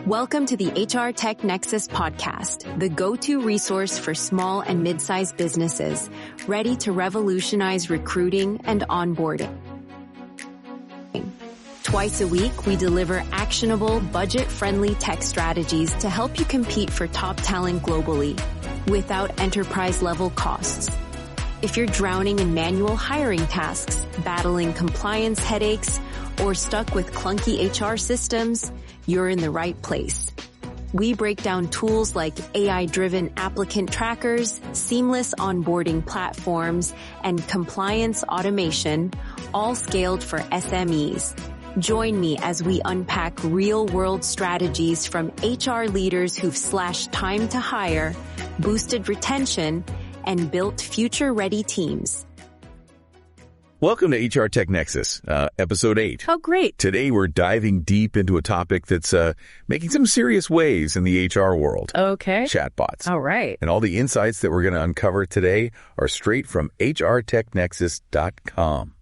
Welcome to the HRTechNexus Podcast, the go-to resource for small and mid-sized businesses ready to revolutionize recruiting and onboarding. Twice a week, we deliver actionable, budget-friendly tech strategies to help you compete for top talent globally without enterprise-level costs. If you're drowning in manual hiring tasks, battling compliance headaches, or stuck with clunky HR systems, you're in the right place. We break down tools like AI-driven applicant trackers, seamless onboarding platforms, and compliance automation, all scaled for SMEs. Join me as we unpack real-world strategies from HR leaders who've slashed time to hire, boosted retention, and built future-ready teams. Welcome to HRTechNexus, episode 8. Oh, great. Today we're diving deep into a topic that's making some serious waves in the HR world. Okay. Chatbots. All right. And all the insights that we're going to uncover today are straight from HRTechNexus.com,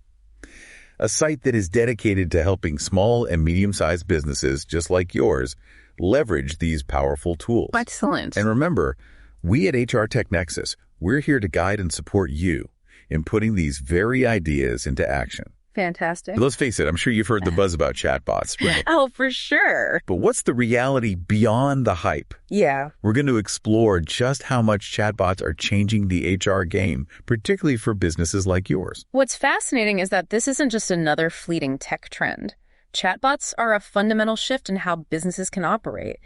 a site that is dedicated to helping small and medium-sized businesses just like yours leverage these powerful tools. Excellent. And remember, we at HRTechNexus, we're here to guide and support you in putting these very ideas into action. Fantastic. But let's face it, I'm sure you've heard the buzz about chatbots, right? Oh, for sure. But what's the reality beyond the hype? Yeah. We're going to explore just how much chatbots are changing the HR game, particularly for businesses like yours. What's fascinating is that this isn't just another fleeting tech trend. Chatbots are a fundamental shift in how businesses can operate,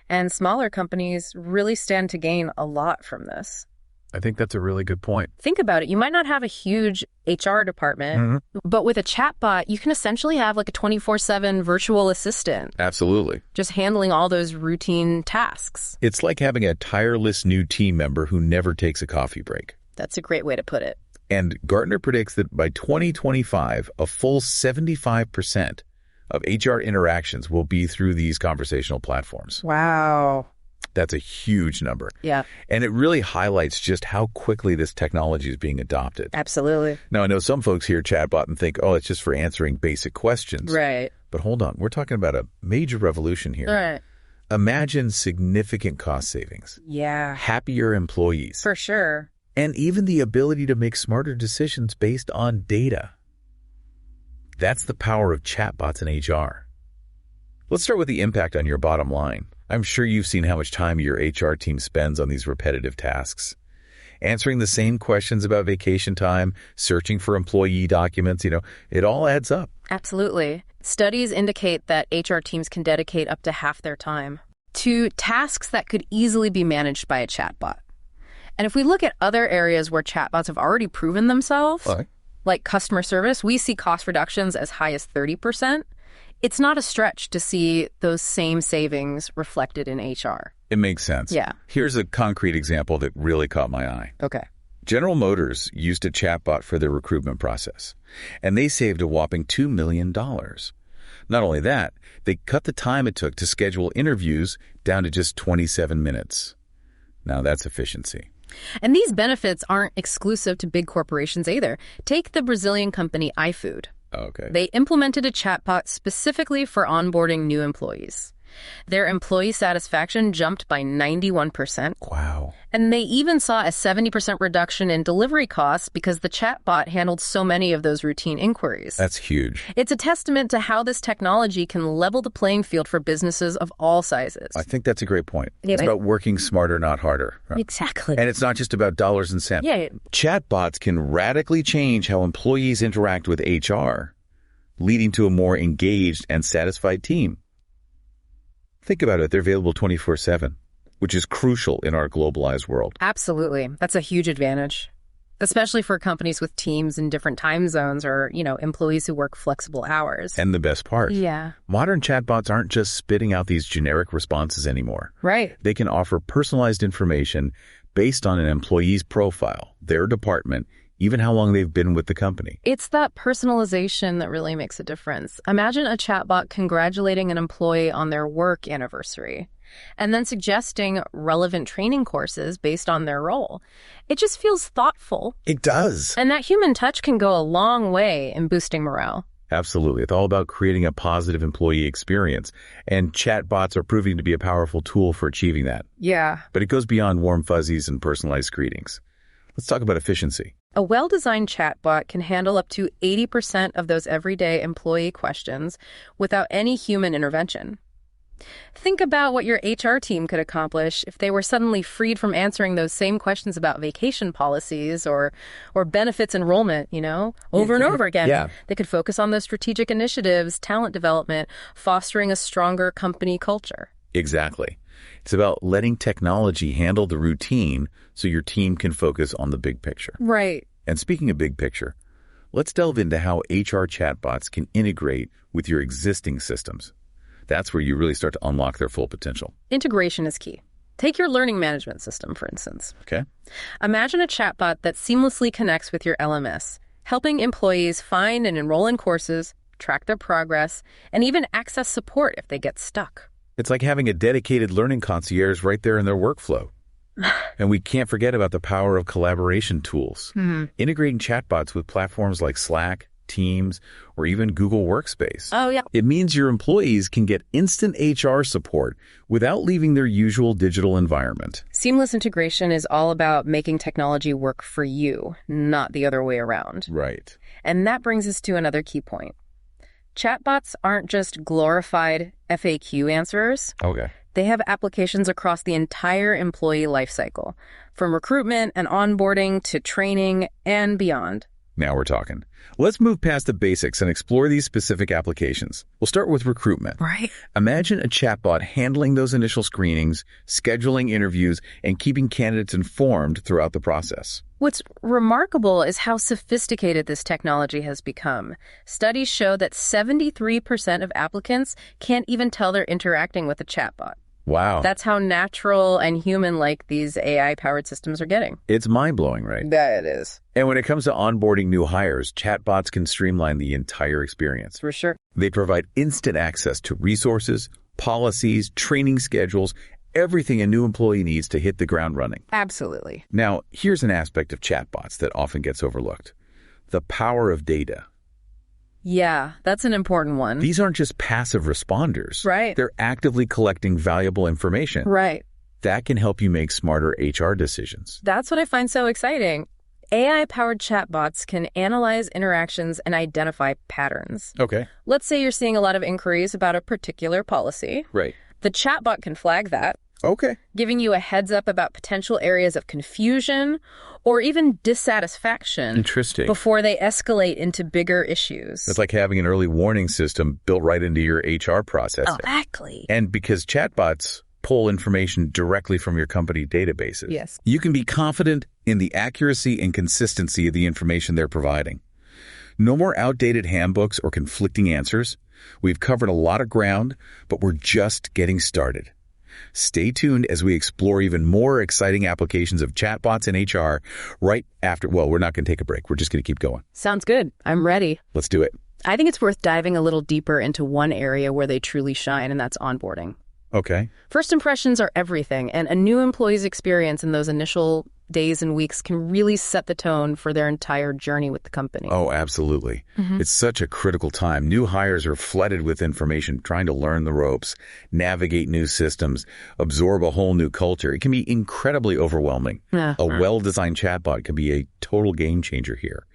and smaller companies really stand to gain a lot from this. I think that's a really good point. Think about it. You might not have a huge HR department, but with a chatbot, you can essentially have like a 24/7 virtual assistant. Absolutely. Just handling all those routine tasks. It's like having a tireless new team member who never takes a coffee break. That's a great way to put it. And Gartner predicts that by 2025, a full 75% of HR interactions will be through these conversational platforms. Wow. That's a huge number. Yeah. And it really highlights just how quickly this technology is being adopted. Absolutely. Now, I know some folks hear chatbot and think, oh, it's just for answering basic questions. Right. But hold on. We're talking about a major revolution here. Right. Imagine significant cost savings. Yeah. Happier employees. For sure. And even the ability to make smarter decisions based on data. That's the power of chatbots in HR. Let's start with the impact on your bottom line. I'm sure you've seen how much time your HR team spends on these repetitive tasks. Answering the same questions about vacation time, searching for employee documents, it all adds up. Absolutely. Studies indicate that HR teams can dedicate up to half their time to tasks that could easily be managed by a chatbot. And if we look at other areas where chatbots have already proven themselves, like customer service, we see cost reductions as high as 30%. It's not a stretch to see those same savings reflected in HR. It makes sense. Yeah. Here's a concrete example that really caught my eye. Okay. General Motors used a chatbot for their recruitment process, and they saved a whopping $2 million. Not only that, they cut the time it took to schedule interviews down to just 27 minutes. Now that's efficiency. And these benefits aren't exclusive to big corporations either. Take the Brazilian company iFood. Okay. They implemented a chatbot specifically for onboarding new employees. Their employee satisfaction jumped by 91%. Wow. And they even saw a 70% reduction in delivery costs because the chatbot handled so many of those routine inquiries. That's huge. It's a testament to how this technology can level the playing field for businesses of all sizes. I think that's a great point. Yeah, it's about working smarter, not harder. Right? Exactly. And it's not just about dollars and cents. Yeah. Chatbots can radically change how employees interact with HR, leading to a more engaged and satisfied team. Think about it. They're available 24/7, which is crucial in our globalized world. Absolutely. That's a huge advantage, especially for companies with teams in different time zones or, employees who work flexible hours. And the best part, yeah, modern chatbots aren't just spitting out these generic responses anymore. Right. They can offer personalized information based on an employee's profile, their department, even how long they've been with the company. It's that personalization that really makes a difference. Imagine a chatbot congratulating an employee on their work anniversary and then suggesting relevant training courses based on their role. It just feels thoughtful. It does. And that human touch can go a long way in boosting morale. Absolutely. It's all about creating a positive employee experience, and chatbots are proving to be a powerful tool for achieving that. Yeah. But it goes beyond warm fuzzies and personalized greetings. Let's talk about efficiency. A well-designed chatbot can handle up to 80% of those everyday employee questions without any human intervention. Think about what your HR team could accomplish if they were suddenly freed from answering those same questions about vacation policies or benefits enrollment, over and over again. Yeah. They could focus on those strategic initiatives, talent development, fostering a stronger company culture. Exactly. It's about letting technology handle the routine so your team can focus on the big picture. Right. And speaking of big picture, let's delve into how HR chatbots can integrate with your existing systems. That's where you really start to unlock their full potential. Integration is key. Take your learning management system, for instance. Okay. Imagine a chatbot that seamlessly connects with your LMS, helping employees find and enroll in courses, track their progress, and even access support if they get stuck. It's like having a dedicated learning concierge right there in their workflow. And we can't forget about the power of collaboration tools. Integrating chatbots with platforms like Slack, Teams, or even Google Workspace. Oh, yeah. It means your employees can get instant HR support without leaving their usual digital environment. Seamless integration is all about making technology work for you, not the other way around. Right. And that brings us to another key point. Chatbots aren't just glorified FAQ answers. Okay. They have applications across the entire employee lifecycle, from recruitment and onboarding to training and beyond. Now we're talking. Let's move past the basics and explore these specific applications. We'll start with recruitment. Right. Imagine a chatbot handling those initial screenings, scheduling interviews, and keeping candidates informed throughout the process. What's remarkable is how sophisticated this technology has become. Studies show that 73% of applicants can't even tell they're interacting with a chatbot. Wow. That's how natural and human-like these AI-powered systems are getting. It's mind-blowing, right? That it is. And when it comes to onboarding new hires, chatbots can streamline the entire experience. For sure. They provide instant access to resources, policies, training schedules, everything a new employee needs to hit the ground running. Absolutely. Now, here's an aspect of chatbots that often gets overlooked: the power of data. Yeah, that's an important one. These aren't just passive responders. Right. They're actively collecting valuable information. Right. That can help you make smarter HR decisions. That's what I find so exciting. AI-powered chatbots can analyze interactions and identify patterns. Okay. Let's say you're seeing a lot of inquiries about a particular policy. Right. The chatbot can flag that, Okay. giving you a heads up about potential areas of confusion or even dissatisfaction. Interesting. Before they escalate into bigger issues. It's like having an early warning system built right into your HR process. Exactly. And because chatbots pull information directly from your company databases, Yes. you can be confident in the accuracy and consistency of the information they're providing. No more outdated handbooks or conflicting answers. We've covered a lot of ground, but we're just getting started. Stay tuned as we explore even more exciting applications of chatbots in HR right after. Well, we're not going to take a break. We're just going to keep going. Sounds good. I'm ready. Let's do it. I think it's worth diving a little deeper into one area where they truly shine, and that's onboarding. Okay. First impressions are everything, and a new employee's experience in those initial days and weeks can really set the tone for their entire journey with the company. Oh, absolutely. It's such a critical time. New hires are flooded with information, trying to learn the ropes, navigate new systems, absorb a whole new culture. It can be incredibly overwhelming. A well-designed chatbot can be a total game changer here.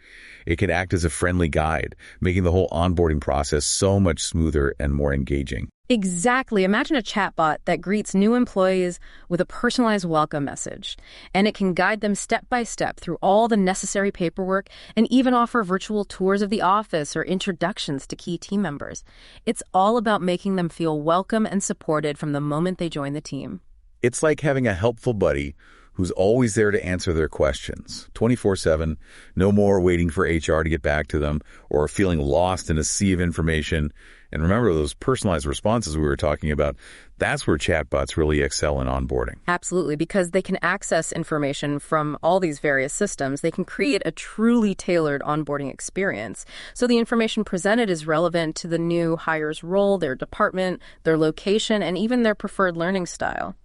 It can act as a friendly guide, making the whole onboarding process so much smoother and more engaging. Exactly. Imagine a chatbot that greets new employees with a personalized welcome message, and it can guide them step by step through all the necessary paperwork and even offer virtual tours of the office or introductions to key team members. It's all about making them feel welcome and supported from the moment they join the team. It's like having a helpful buddy who's always there to answer their questions 24/7, no more waiting for HR to get back to them or feeling lost in a sea of information. And remember those personalized responses we were talking about, that's where chatbots really excel in onboarding. Absolutely, because they can access information from all these various systems. They can create a truly tailored onboarding experience. So the information presented is relevant to the new hire's role, their department, their location, and even their preferred learning style.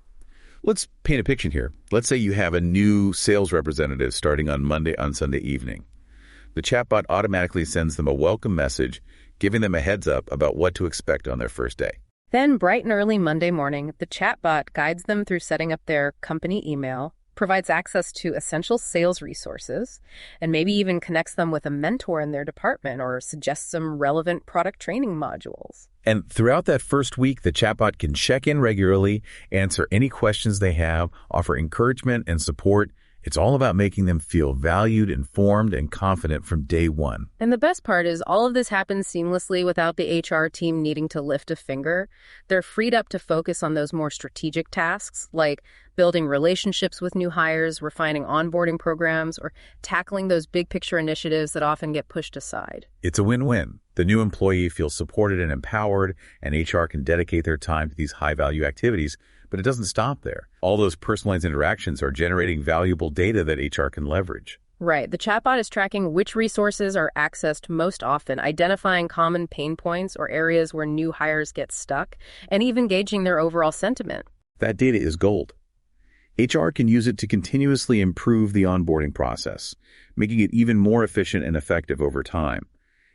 Let's paint a picture here. Let's say you have a new sales representative starting on Sunday evening. The chatbot automatically sends them a welcome message, giving them a heads up about what to expect on their first day. Then, bright and early Monday morning, the chatbot guides them through setting up their company email, provides access to essential sales resources, and maybe even connects them with a mentor in their department or suggests some relevant product training modules. And throughout that first week, the chatbot can check in regularly, answer any questions they have, offer encouragement and support. It's all about making them feel valued, informed, and confident from day one. And the best part is all of this happens seamlessly without the HR team needing to lift a finger. They're freed up to focus on those more strategic tasks, like building relationships with new hires, refining onboarding programs, or tackling those big picture initiatives that often get pushed aside. It's a win-win. The new employee feels supported and empowered, and HR can dedicate their time to these high-value activities. But it doesn't stop there. All those personalized interactions are generating valuable data that HR can leverage. Right. The chatbot is tracking which resources are accessed most often, identifying common pain points or areas where new hires get stuck, and even gauging their overall sentiment. That data is gold. HR can use it to continuously improve the onboarding process, making it even more efficient and effective over time.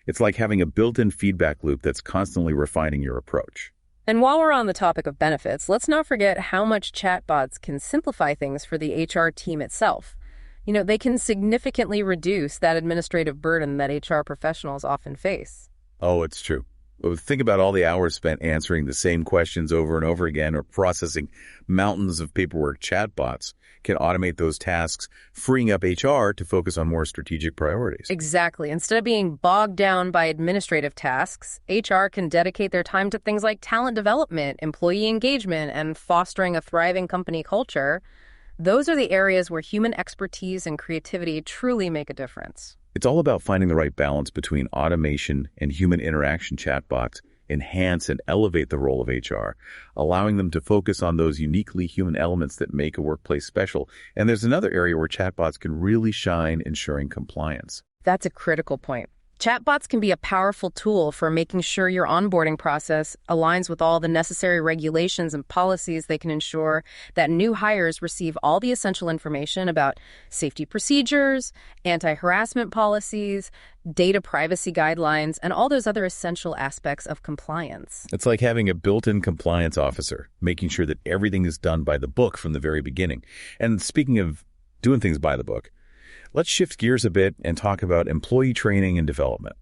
It's like having a built-in feedback loop that's constantly refining your approach. And while we're on the topic of benefits, let's not forget how much chatbots can simplify things for the HR team itself. You know, they can significantly reduce that administrative burden that HR professionals often face. Oh, it's true. Think about all the hours spent answering the same questions over and over again or processing mountains of paperwork. Chatbots can automate those tasks, freeing up HR to focus on more strategic priorities. Exactly. Instead of being bogged down by administrative tasks, HR can dedicate their time to things like talent development, employee engagement, and fostering a thriving company culture. Those are the areas where human expertise and creativity truly make a difference. It's all about finding the right balance between automation and human interaction. Chatbots enhance and elevate the role of HR, allowing them to focus on those uniquely human elements that make a workplace special. And there's another area where chatbots can really shine, ensuring compliance. That's a critical point. Chatbots can be a powerful tool for making sure your onboarding process aligns with all the necessary regulations and policies. They can ensure that new hires receive all the essential information about safety procedures, anti-harassment policies, data privacy guidelines, and all those other essential aspects of compliance. It's like having a built-in compliance officer, making sure that everything is done by the book from the very beginning. And speaking of doing things by the book, let's shift gears a bit and talk about employee training and development.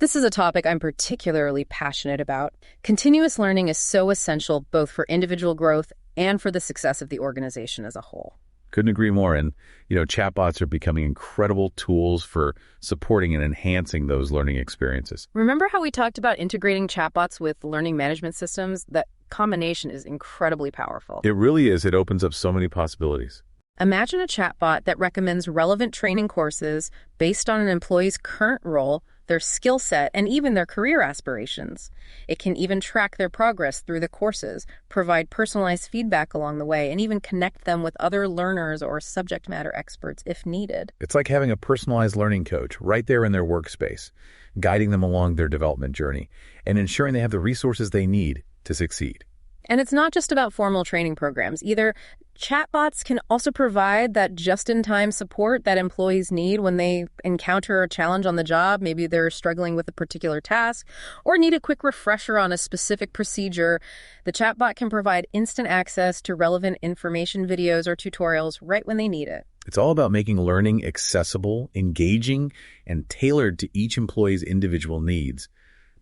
This is a topic I'm particularly passionate about. Continuous learning is so essential both for individual growth and for the success of the organization as a whole. Couldn't agree more. And, chatbots are becoming incredible tools for supporting and enhancing those learning experiences. Remember how we talked about integrating chatbots with learning management systems? That combination is incredibly powerful. It really is. It opens up so many possibilities. Imagine a chatbot that recommends relevant training courses based on an employee's current role, their skill set, and even their career aspirations. It can even track their progress through the courses, provide personalized feedback along the way, and even connect them with other learners or subject matter experts if needed. It's like having a personalized learning coach right there in their workspace, guiding them along their development journey and ensuring they have the resources they need to succeed. And it's not just about formal training programs either. Chatbots can also provide that just-in-time support that employees need when they encounter a challenge on the job. Maybe they're struggling with a particular task or need a quick refresher on a specific procedure. The chatbot can provide instant access to relevant information, videos, or tutorials right when they need it. It's all about making learning accessible, engaging, and tailored to each employee's individual needs.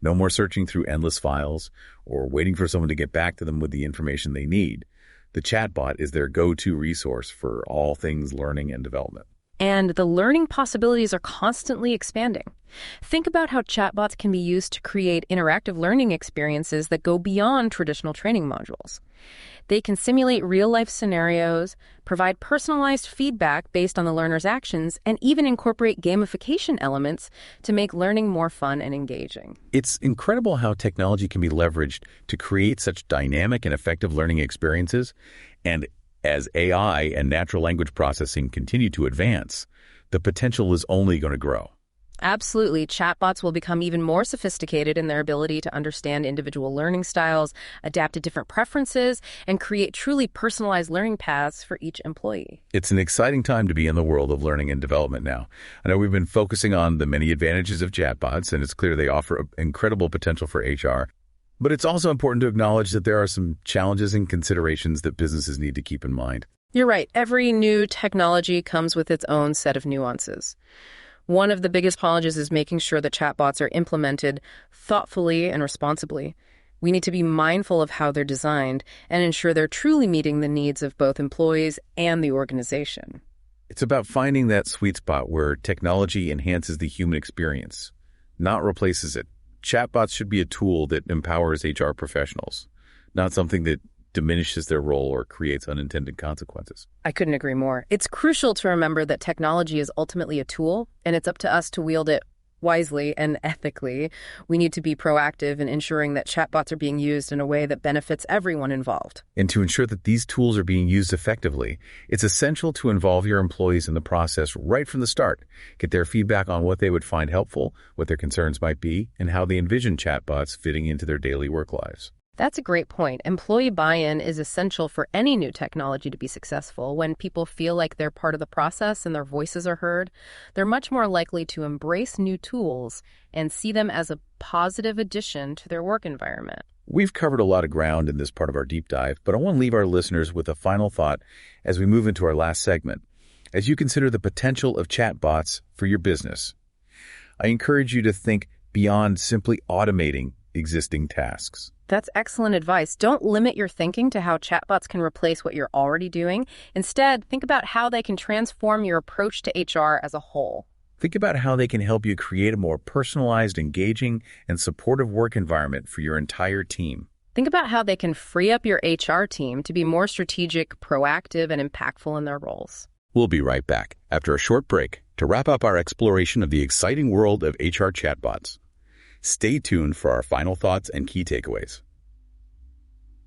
No more searching through endless files or waiting for someone to get back to them with the information they need. The chatbot is their go-to resource for all things learning and development. And the learning possibilities are constantly expanding. Think about how chatbots can be used to create interactive learning experiences that go beyond traditional training modules. They can simulate real-life scenarios, provide personalized feedback based on the learner's actions, and even incorporate gamification elements to make learning more fun and engaging. It's incredible how technology can be leveraged to create such dynamic and effective learning experiences. And as AI and natural language processing continue to advance, the potential is only going to grow. Absolutely. Chatbots will become even more sophisticated in their ability to understand individual learning styles, adapt to different preferences, and create truly personalized learning paths for each employee. It's an exciting time to be in the world of learning and development now. I know we've been focusing on the many advantages of chatbots, and it's clear they offer incredible potential for HR. But it's also important to acknowledge that there are some challenges and considerations that businesses need to keep in mind. You're right. Every new technology comes with its own set of nuances. One of the biggest challenges is making sure that chatbots are implemented thoughtfully and responsibly. We need to be mindful of how they're designed and ensure they're truly meeting the needs of both employees and the organization. It's about finding that sweet spot where technology enhances the human experience, not replaces it. Chatbots should be a tool that empowers HR professionals, not something that diminishes their role or creates unintended consequences. I couldn't agree more. It's crucial to remember that technology is ultimately a tool, and it's up to us to wield it wisely and ethically. We need to be proactive in ensuring that chatbots are being used in a way that benefits everyone involved. And to ensure that these tools are being used effectively, it's essential to involve your employees in the process right from the start. Get their feedback on what they would find helpful, what their concerns might be, and how they envision chatbots fitting into their daily work lives. That's a great point. Employee buy-in is essential for any new technology to be successful. When people feel like they're part of the process and their voices are heard, they're much more likely to embrace new tools and see them as a positive addition to their work environment. We've covered a lot of ground in this part of our deep dive, but I want to leave our listeners with a final thought as we move into our last segment. As you consider the potential of chatbots for your business, I encourage you to think beyond simply automating existing tasks. That's excellent advice. Don't limit your thinking to how chatbots can replace what you're already doing. Instead, think about how they can transform your approach to HR as a whole. Think about how they can help you create a more personalized, engaging, and supportive work environment for your entire team. Think about how they can free up your HR team to be more strategic, proactive, and impactful in their roles. We'll be right back after a short break to wrap up our exploration of the exciting world of HR chatbots. Stay tuned for our final thoughts and key takeaways.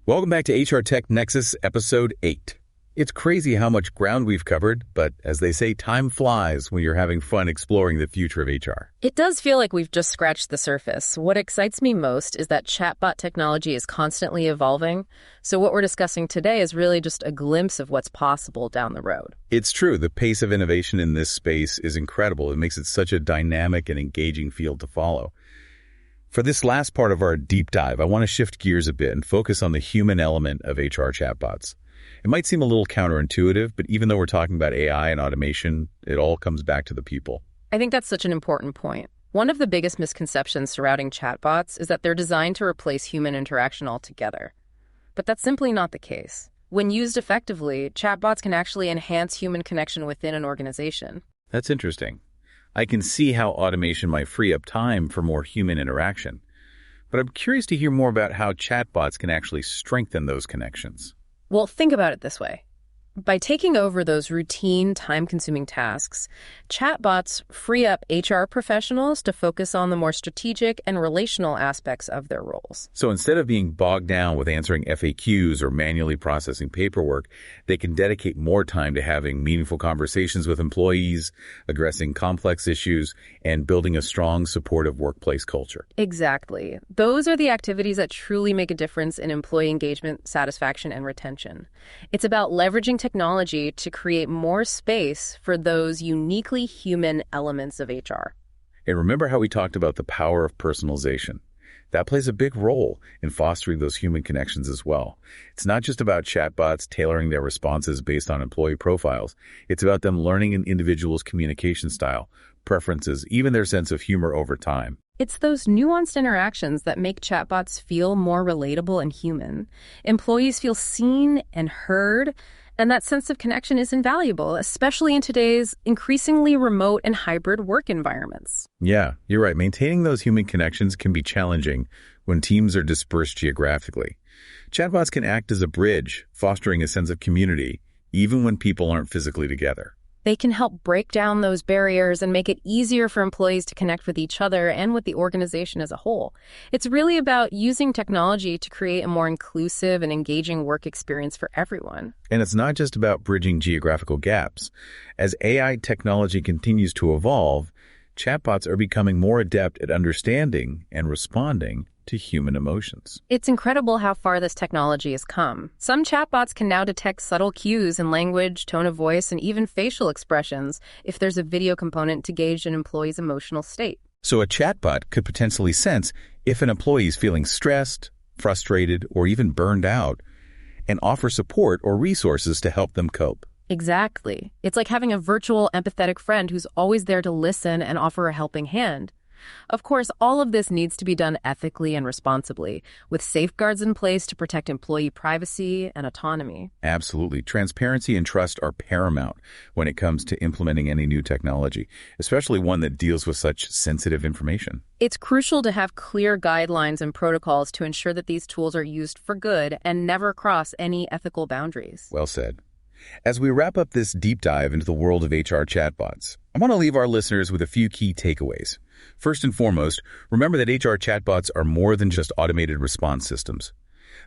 Welcome back to HRTechNexus Episode 8. It's crazy how much ground we've covered, but as they say, time flies when you're having fun exploring the future of HR. It does feel like we've just scratched the surface. What excites me most is that chatbot technology is constantly evolving, so what we're discussing today is really just a glimpse of what's possible down the road. It's true, the pace of innovation in this space is incredible. It makes it such a dynamic and engaging field to follow. For this last part of our deep dive, I want to shift gears a bit and focus on the human element of HR chatbots. It might seem a little counterintuitive, but even though we're talking about AI and automation, it all comes back to the people. I think that's such an important point. One of the biggest misconceptions surrounding chatbots is that they're designed to replace human interaction altogether. But that's simply not the case. When used effectively, chatbots can actually enhance human connection within an organization. That's interesting. I can see how automation might free up time for more human interaction. But I'm curious to hear more about how chatbots can actually strengthen those connections. Well, think about it this way. By taking over those routine, time-consuming tasks, chatbots free up HR professionals to focus on the more strategic and relational aspects of their roles. So instead of being bogged down with answering FAQs or manually processing paperwork, they can dedicate more time to having meaningful conversations with employees, addressing complex issues, and building a strong, supportive workplace culture. Exactly. Those are the activities that truly make a difference in employee engagement, satisfaction, and retention. It's about leveraging technology to create more space for those uniquely human elements of HR. And remember how we talked about the power of personalization? That plays a big role in fostering those human connections as well. It's not just about chatbots tailoring their responses based on employee profiles. It's about them learning an individual's communication style, preferences, even their sense of humor over time. It's those nuanced interactions that make chatbots feel more relatable and human. Employees feel seen and heard, and that sense of connection is invaluable, especially in today's increasingly remote and hybrid work environments. Yeah, you're right. Maintaining those human connections can be challenging when teams are dispersed geographically. Chatbots can act as a bridge, fostering a sense of community, even when people aren't physically together. They can help break down those barriers and make it easier for employees to connect with each other and with the organization as a whole. It's really about using technology to create a more inclusive and engaging work experience for everyone. And it's not just about bridging geographical gaps. As AI technology continues to evolve, chatbots are becoming more adept at understanding and responding to human emotions. It's incredible how far this technology has come. Some chatbots can now detect subtle cues in language, tone of voice, and even facial expressions if there's a video component to gauge an employee's emotional state. So a chatbot could potentially sense if an employee is feeling stressed, frustrated, or even burned out, and offer support or resources to help them cope. Exactly. It's like having a virtual, empathetic friend who's always there to listen and offer a helping hand. Of course, all of this needs to be done ethically and responsibly, with safeguards in place to protect employee privacy and autonomy. Absolutely. Transparency and trust are paramount when it comes to implementing any new technology, especially one that deals with such sensitive information. It's crucial to have clear guidelines and protocols to ensure that these tools are used for good and never cross any ethical boundaries. Well said. As we wrap up this deep dive into the world of HR chatbots, I want to leave our listeners with a few key takeaways. First and foremost, remember that HR chatbots are more than just automated response systems.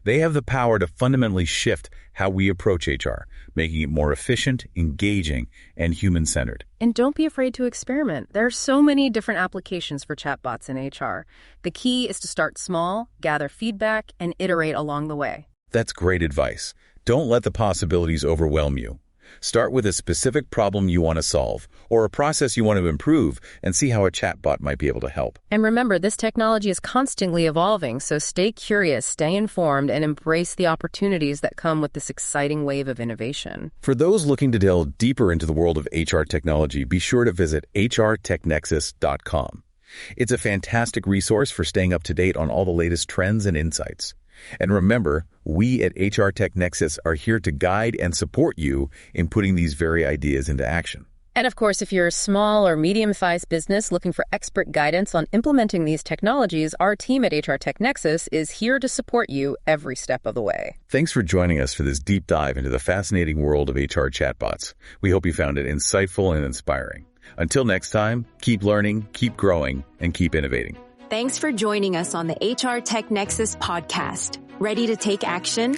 They have the power to fundamentally shift how we approach HR, making it more efficient, engaging, and human-centered. And don't be afraid to experiment. There are so many different applications for chatbots in HR. The key is to start small, gather feedback, and iterate along the way. That's great advice. Don't let the possibilities overwhelm you. Start with a specific problem you want to solve or a process you want to improve and see how a chatbot might be able to help. And remember, this technology is constantly evolving, so stay curious, stay informed, and embrace the opportunities that come with this exciting wave of innovation. For those looking to delve deeper into the world of HR technology, be sure to visit HRTechNexus.com. It's a fantastic resource for staying up to date on all the latest trends and insights. And remember, we at HRTechNexus are here to guide and support you in putting these very ideas into action. And of course, if you're a small or medium-sized business looking for expert guidance on implementing these technologies, our team at HRTechNexus is here to support you every step of the way. Thanks for joining us for this deep dive into the fascinating world of HR chatbots. We hope you found it insightful and inspiring. Until next time, keep learning, keep growing, and keep innovating. Thanks for joining us on the HRTechNexus podcast. Ready to take action?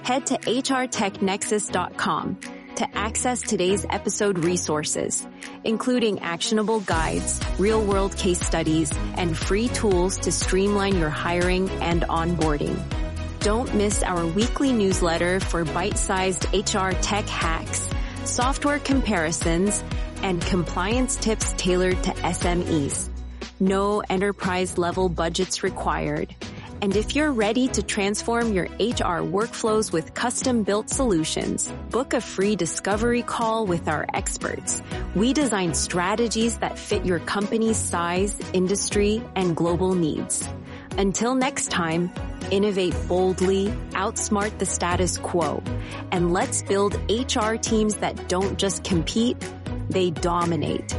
Head to HRTechNexus.com to access today's episode resources, including actionable guides, real-world case studies, and free tools to streamline your hiring and onboarding. Don't miss our weekly newsletter for bite-sized HR tech hacks, software comparisons, and compliance tips tailored to SMEs. No enterprise-level budgets required. And if you're ready to transform your HR workflows with custom-built solutions, book a free discovery call with our experts. We design strategies that fit your company's size, industry, and global needs. Until next time, innovate boldly, outsmart the status quo, and let's build HR teams that don't just compete, they dominate.